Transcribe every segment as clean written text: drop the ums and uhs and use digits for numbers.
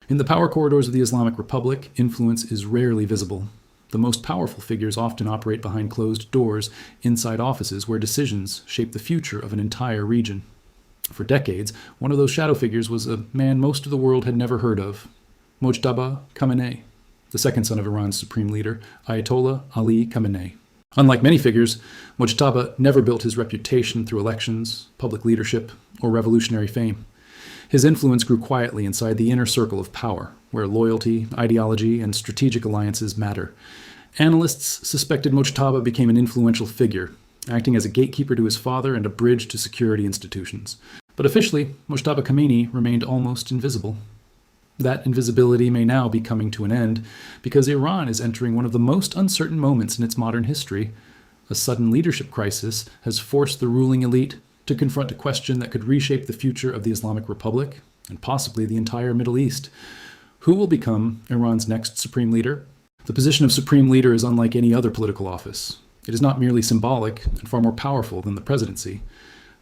In the power corridors of the Islamic Republic, influence is rarely visible. The most powerful figures often operate behind closed doors, inside offices where decisions shape the future of an entire region. For decades, one of those shadow figures was a man most of the world had never heard of, Mojtaba Khamenei, the second son of Iran's Supreme Leader, Ayatollah Ali Khamenei. Unlike many figures, Mojtaba never built his reputation through elections, public leadership, or revolutionary fame. His influence grew quietly inside the inner circle of power, where loyalty, ideology, and strategic alliances matter. Analysts suspected Mojtaba became an influential figure, acting as a gatekeeper to his father and a bridge to security institutions. But officially, Mojtaba Khamenei remained almost invisible. That invisibility may now be coming to an end, because Iran is entering one of the most uncertain moments in its modern history. A sudden leadership crisis has forced the ruling elite to confront a question that could reshape the future of the Islamic Republic, and possibly the entire Middle East. Who will become Iran's next Supreme Leader? The position of Supreme Leader is unlike any other political office. It is not merely symbolic and far more powerful than the presidency.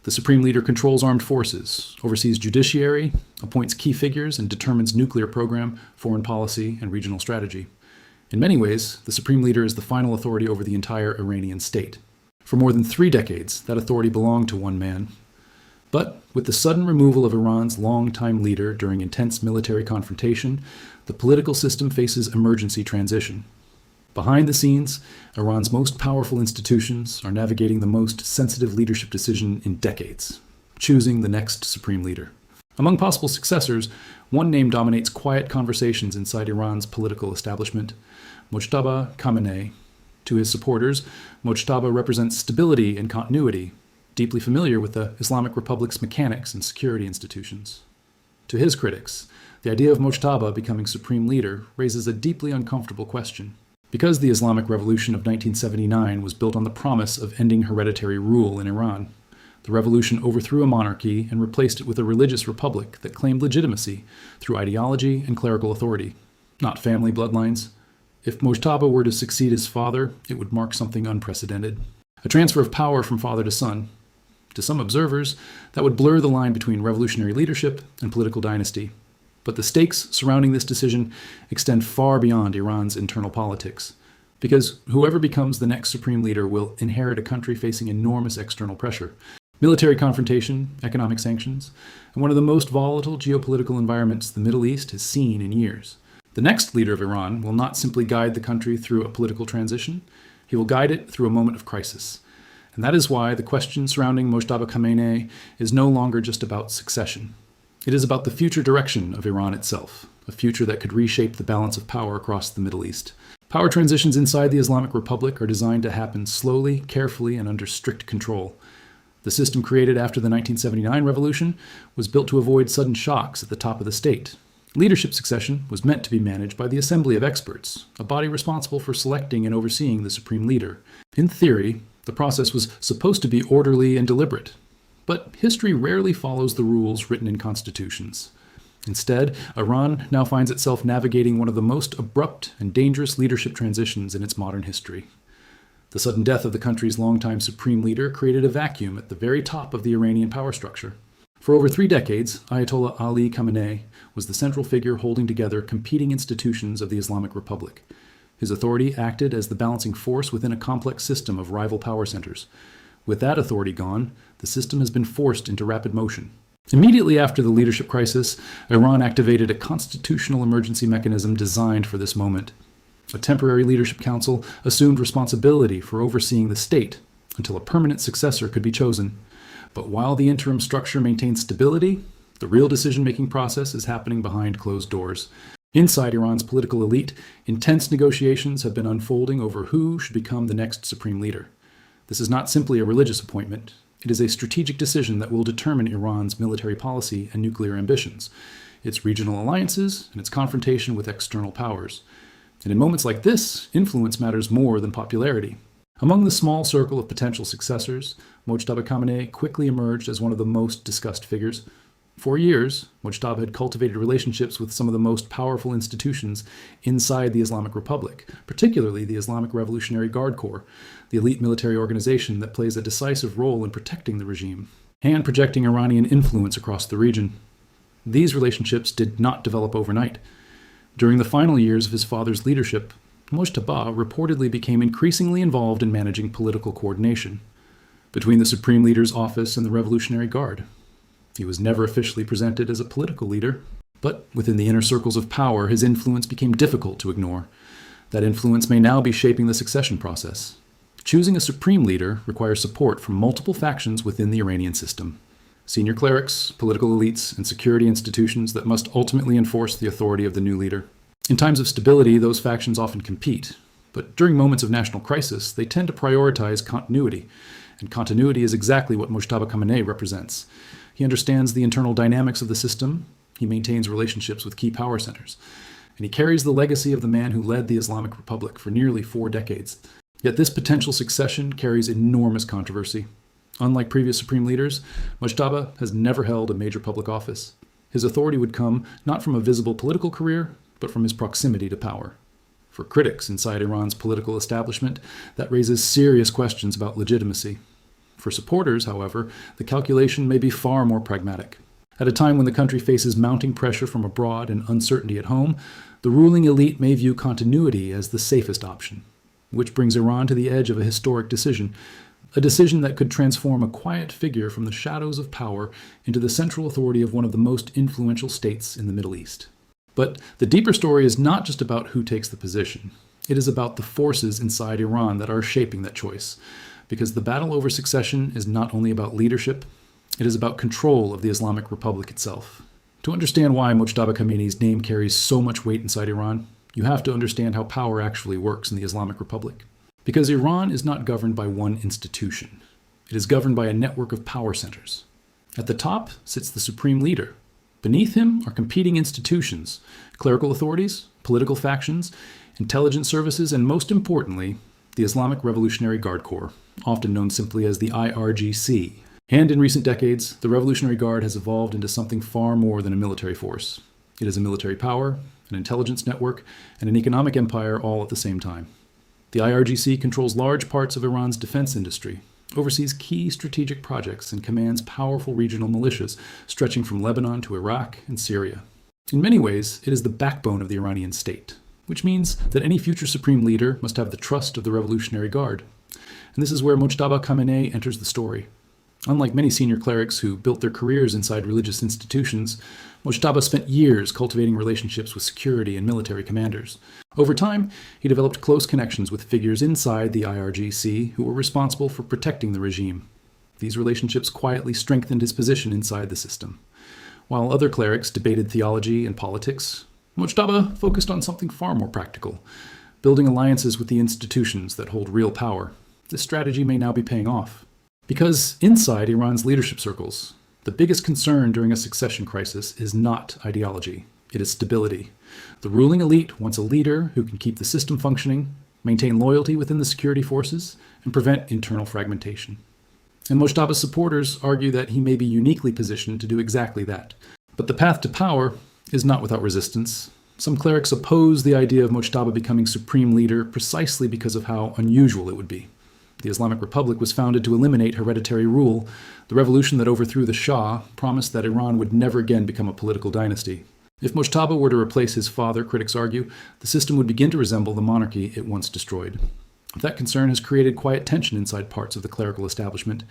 The Supreme Leader controls armed forces, oversees judiciary, appoints key figures, and determines nuclear program, foreign policy, and regional strategy. In many ways, the Supreme Leader is the final authority over the entire Iranian state. For more than 3 decades, that authority belonged to one man. But with the sudden removal of Iran's longtime leader during intense military confrontation, the political system faces emergency transition. Behind the scenes, Iran's most powerful institutions are navigating the most sensitive leadership decision in decades, choosing the next Supreme Leader. Among possible successors, one name dominates quiet conversations inside Iran's political establishment: Mojtaba Khamenei. To his supporters, Mojtaba represents stability and continuity, deeply familiar with the Islamic Republic's mechanics and security institutions. To his critics, the idea of Mojtaba becoming Supreme Leader raises a deeply uncomfortable question. Because the Islamic Revolution of 1979 was built on the promise of ending hereditary rule in Iran, the revolution overthrew a monarchy and replaced it with a religious republic that claimed legitimacy through ideology and clerical authority, not family bloodlines. If Mojtaba were to succeed his father, it would mark something unprecedented. A transfer of power from father to son. To some observers, that would blur the line between revolutionary leadership and political dynasty. But the stakes surrounding this decision extend far beyond Iran's internal politics, because whoever becomes the next Supreme Leader will inherit a country facing enormous external pressure. Military confrontation, economic sanctions, and one of the most volatile geopolitical environments the Middle East has seen in years. The next leader of Iran will not simply guide the country through a political transition, he will guide it through a moment of crisis. And that is why the question surrounding Mojtaba Khamenei is no longer just about succession. It is about the future direction of Iran itself, a future that could reshape the balance of power across the Middle East. Power transitions inside the Islamic Republic are designed to happen slowly, carefully, and under strict control. The system created after the 1979 revolution was built to avoid sudden shocks at the top of the state. Leadership succession was meant to be managed by the Assembly of Experts, a body responsible for selecting and overseeing the Supreme Leader. In theory, the process was supposed to be orderly and deliberate. But history rarely follows the rules written in constitutions. Instead, Iran now finds itself navigating one of the most abrupt and dangerous leadership transitions in its modern history. The sudden death of the country's longtime Supreme Leader created a vacuum at the very top of the Iranian power structure. For over 3 decades, Ayatollah Ali Khamenei was the central figure holding together competing institutions of the Islamic Republic. His authority acted as the balancing force within a complex system of rival power centers. With that authority gone, the system has been forced into rapid motion. Immediately after the leadership crisis, Iran activated a constitutional emergency mechanism designed for this moment. A temporary leadership council assumed responsibility for overseeing the state until a permanent successor could be chosen. But while the interim structure maintains stability, the real decision-making process is happening behind closed doors. Inside Iran's political elite, intense negotiations have been unfolding over who should become the next Supreme Leader. This is not simply a religious appointment. It is a strategic decision that will determine Iran's military policy and nuclear ambitions, its regional alliances, and its confrontation with external powers. And in moments like this, influence matters more than popularity. Among the small circle of potential successors, Mojtaba Khamenei quickly emerged as one of the most discussed figures. For years, Mojtaba had cultivated relationships with some of the most powerful institutions inside the Islamic Republic, particularly the Islamic Revolutionary Guard Corps, the elite military organization that plays a decisive role in protecting the regime and projecting Iranian influence across the region. These relationships did not develop overnight. During the final years of his father's leadership, Mojtaba reportedly became increasingly involved in managing political coordination between the Supreme Leader's office and the Revolutionary Guard. He was never officially presented as a political leader, but within the inner circles of power, his influence became difficult to ignore. That influence may now be shaping the succession process. Choosing a supreme leader requires support from multiple factions within the Iranian system. Senior clerics, political elites, and security institutions that must ultimately enforce the authority of the new leader. In times of stability, those factions often compete, but during moments of national crisis, they tend to prioritize continuity, and continuity is exactly what Mojtaba Khamenei represents. He understands the internal dynamics of the system, he maintains relationships with key power centers, and he carries the legacy of the man who led the Islamic Republic for nearly 4 decades. Yet this potential succession carries enormous controversy. Unlike previous supreme leaders, Mojtaba has never held a major public office. His authority would come not from a visible political career, but from his proximity to power. For critics inside Iran's political establishment, that raises serious questions about legitimacy. For supporters, however, the calculation may be far more pragmatic. At a time when the country faces mounting pressure from abroad and uncertainty at home, the ruling elite may view continuity as the safest option, which brings Iran to the edge of a historic decision, a decision that could transform a quiet figure from the shadows of power into the central authority of one of the most influential states in the Middle East. But the deeper story is not just about who takes the position. It is about the forces inside Iran that are shaping that choice, because the battle over succession is not only about leadership, it is about control of the Islamic Republic itself. To understand why Mojtaba Khamenei's name carries so much weight inside Iran, you have to understand how power actually works in the Islamic Republic. Because Iran is not governed by one institution. It is governed by a network of power centers. At the top sits the supreme leader. Beneath him are competing institutions, clerical authorities, political factions, intelligence services, and most importantly, the Islamic Revolutionary Guard Corps, often known simply as the IRGC. And in recent decades, the Revolutionary Guard has evolved into something far more than a military force. It is a military power, an intelligence network, and an economic empire all at the same time. The IRGC controls large parts of Iran's defense industry, oversees key strategic projects, and commands powerful regional militias stretching from Lebanon to Iraq and Syria. In many ways, it is the backbone of the Iranian state, which means that any future supreme leader must have the trust of the Revolutionary Guard. And this is where Mojtaba Khamenei enters the story. Unlike many senior clerics who built their careers inside religious institutions, Mojtaba spent years cultivating relationships with security and military commanders. Over time, he developed close connections with figures inside the IRGC who were responsible for protecting the regime. These relationships quietly strengthened his position inside the system. While other clerics debated theology and politics, Mojtaba focused on something far more practical, building alliances with the institutions that hold real power. This strategy may now be paying off. Because inside Iran's leadership circles, the biggest concern during a succession crisis is not ideology, it is stability. The ruling elite wants a leader who can keep the system functioning, maintain loyalty within the security forces, and prevent internal fragmentation. And Mojtaba's supporters argue that he may be uniquely positioned to do exactly that. But the path to power is not without resistance. Some clerics oppose the idea of Mojtaba becoming supreme leader precisely because of how unusual it would be. The Islamic Republic was founded to eliminate hereditary rule. The revolution that overthrew the Shah promised that Iran would never again become a political dynasty. If Mojtaba were to replace his father, critics argue, the system would begin to resemble the monarchy it once destroyed. That concern has created quiet tension inside parts of the clerical establishment,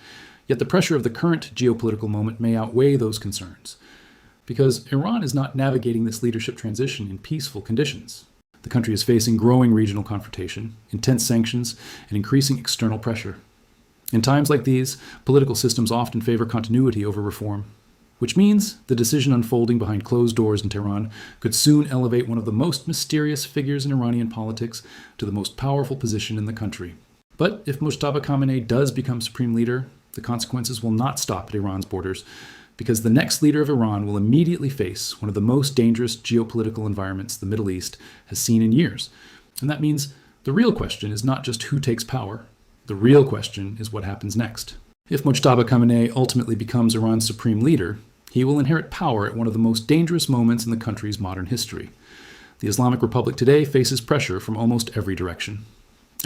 yet the pressure of the current geopolitical moment may outweigh those concerns, because Iran is not navigating this leadership transition in peaceful conditions. The country is facing growing regional confrontation, intense sanctions, and increasing external pressure. In times like these, political systems often favor continuity over reform, which means the decision unfolding behind closed doors in Tehran could soon elevate one of the most mysterious figures in Iranian politics to the most powerful position in the country. But if Mojtaba Khamenei does become supreme leader, the consequences will not stop at Iran's borders, because the next leader of Iran will immediately face one of the most dangerous geopolitical environments the Middle East has seen in years. And that means the real question is not just who takes power. The real question is what happens next. If Mojtaba Khamenei ultimately becomes Iran's supreme leader, he will inherit power at one of the most dangerous moments in the country's modern history. The Islamic Republic today faces pressure from almost every direction.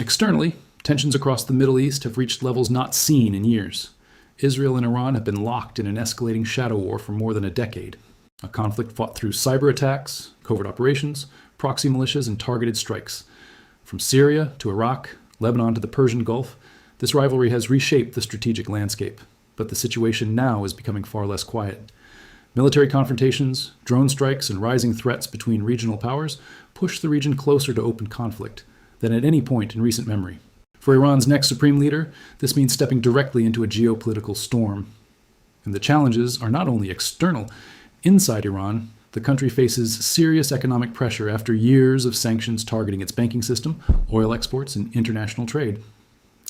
Externally, tensions across the Middle East have reached levels not seen in years. Israel and Iran have been locked in an escalating shadow war for more than a decade. a conflict fought through cyber attacks, covert operations, proxy militias, and targeted strikes. From Syria to Iraq, Lebanon to the Persian Gulf, this rivalry has reshaped the strategic landscape, but the situation now is becoming far less quiet. Military confrontations, drone strikes, and rising threats between regional powers push the region closer to open conflict than at any point in recent memory. For Iran's next supreme leader, this means stepping directly into a geopolitical storm. And the challenges are not only external. Inside Iran, the country faces serious economic pressure after years of sanctions targeting its banking system, oil exports, and international trade.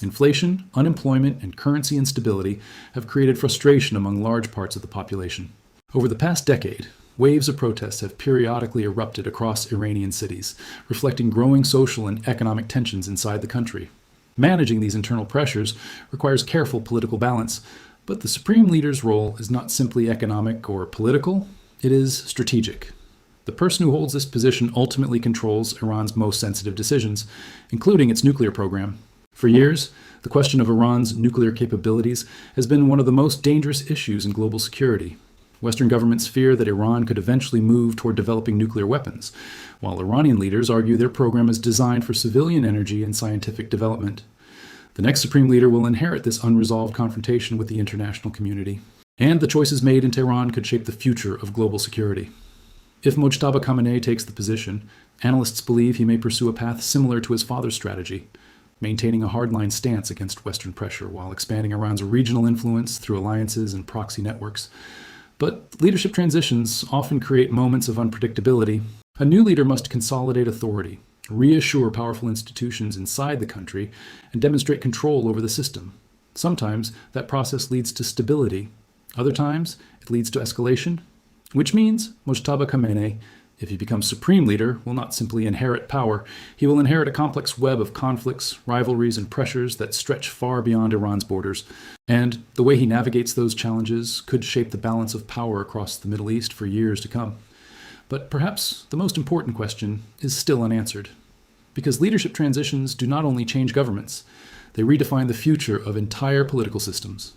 Inflation, unemployment, and currency instability have created frustration among large parts of the population. Over the past decade, waves of protests have periodically erupted across Iranian cities, reflecting growing social and economic tensions inside the country. Managing these internal pressures requires careful political balance, but the supreme leader's role is not simply economic or political, it is strategic. The person who holds this position ultimately controls Iran's most sensitive decisions, including its nuclear program. For years, the question of Iran's nuclear capabilities has been one of the most dangerous issues in global security. Western governments fear that Iran could eventually move toward developing nuclear weapons, while Iranian leaders argue their program is designed for civilian energy and scientific development. The next supreme leader will inherit this unresolved confrontation with the international community, and the choices made in Tehran could shape the future of global security. If Mojtaba Khamenei takes the position, analysts believe he may pursue a path similar to his father's strategy, maintaining a hardline stance against Western pressure while expanding Iran's regional influence through alliances and proxy networks. But leadership transitions often create moments of unpredictability. A new leader must consolidate authority, reassure powerful institutions inside the country, and demonstrate control over the system. Sometimes that process leads to stability. Other times, it leads to escalation, which means Mojtaba Khamenei, if he becomes supreme leader, will not simply inherit power. He will inherit a complex web of conflicts, rivalries, and pressures that stretch far beyond Iran's borders. And the way he navigates those challenges could shape the balance of power across the Middle East for years to come. But perhaps the most important question is still unanswered. Because leadership transitions do not only change governments, they redefine the future of entire political systems.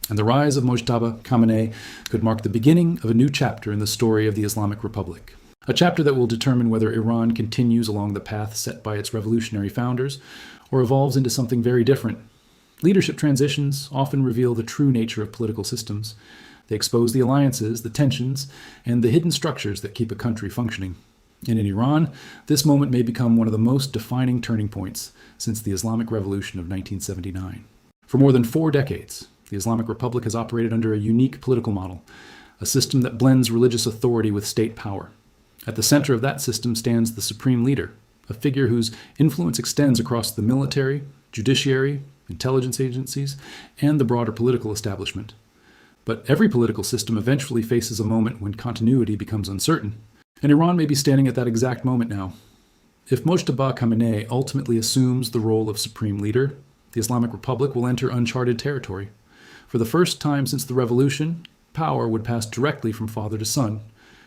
And the rise of Mojtaba Khamenei could mark the beginning of a new chapter in the story of the Islamic Republic. A chapter that will determine whether Iran continues along the path set by its revolutionary founders or evolves into something very different. Leadership transitions often reveal the true nature of political systems. They expose the alliances, the tensions, and the hidden structures that keep a country functioning. And in Iran, this moment may become one of the most defining turning points since the Islamic Revolution of 1979. For more than 4 decades, the Islamic Republic has operated under a unique political model, a system that blends religious authority with state power. At the center of that system stands the supreme leader, a figure whose influence extends across the military, judiciary, intelligence agencies, and the broader political establishment. But every political system eventually faces a moment when continuity becomes uncertain, and Iran may be standing at that exact moment now. If Mojtaba Khamenei ultimately assumes the role of supreme leader, the Islamic Republic will enter uncharted territory. For the first time since the revolution, power would pass directly from father to son,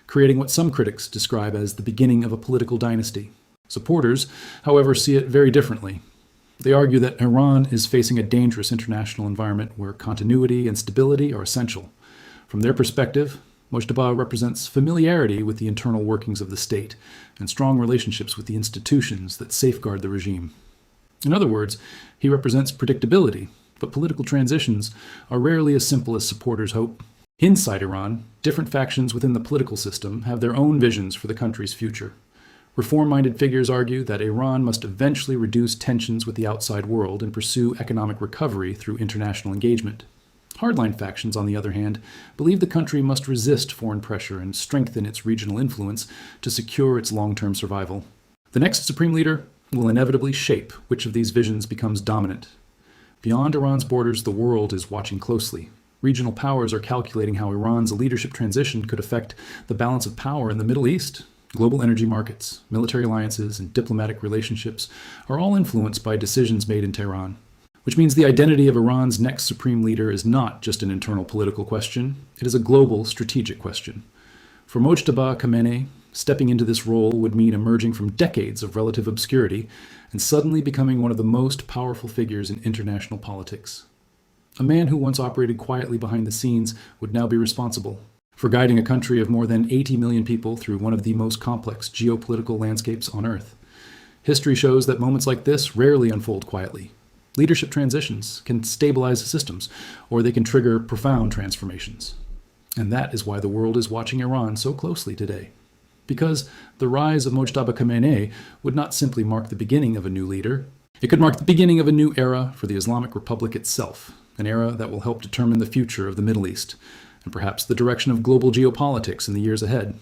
creating what some critics describe as the beginning of a political dynasty. Supporters, however, see it very differently. They argue that Iran is facing a dangerous international environment where continuity and stability are essential. From their perspective, Mojtaba represents familiarity with the internal workings of the state and strong relationships with the institutions that safeguard the regime. In other words, he represents predictability, but political transitions are rarely as simple as supporters hope. Inside Iran, different factions within the political system have their own visions for the country's future. Reform-minded figures argue that Iran must eventually reduce tensions with the outside world and pursue economic recovery through international engagement. Hardline factions, on the other hand, believe the country must resist foreign pressure and strengthen its regional influence to secure its long-term survival. The next supreme leader will inevitably shape which of these visions becomes dominant. Beyond Iran's borders, the world is watching closely. Regional powers are calculating how Iran's leadership transition could affect the balance of power in the Middle East. Global energy markets, military alliances, and diplomatic relationships are all influenced by decisions made in Tehran, which means the identity of Iran's next supreme leader is not just an internal political question, it is a global strategic question. For Mojtaba Khamenei, stepping into this role would mean emerging from decades of relative obscurity and suddenly becoming one of the most powerful figures in international politics. A man who once operated quietly behind the scenes would now be responsible for guiding a country of more than 80 million people through one of the most complex geopolitical landscapes on Earth. History shows that moments like this rarely unfold quietly. Leadership transitions can stabilize systems, or they can trigger profound transformations. And that is why the world is watching Iran so closely today. Because the rise of Mojtaba Khamenei would not simply mark the beginning of a new leader, it could mark the beginning of a new era for the Islamic Republic itself, an era that will help determine the future of the Middle East, and perhaps the direction of global geopolitics in the years ahead.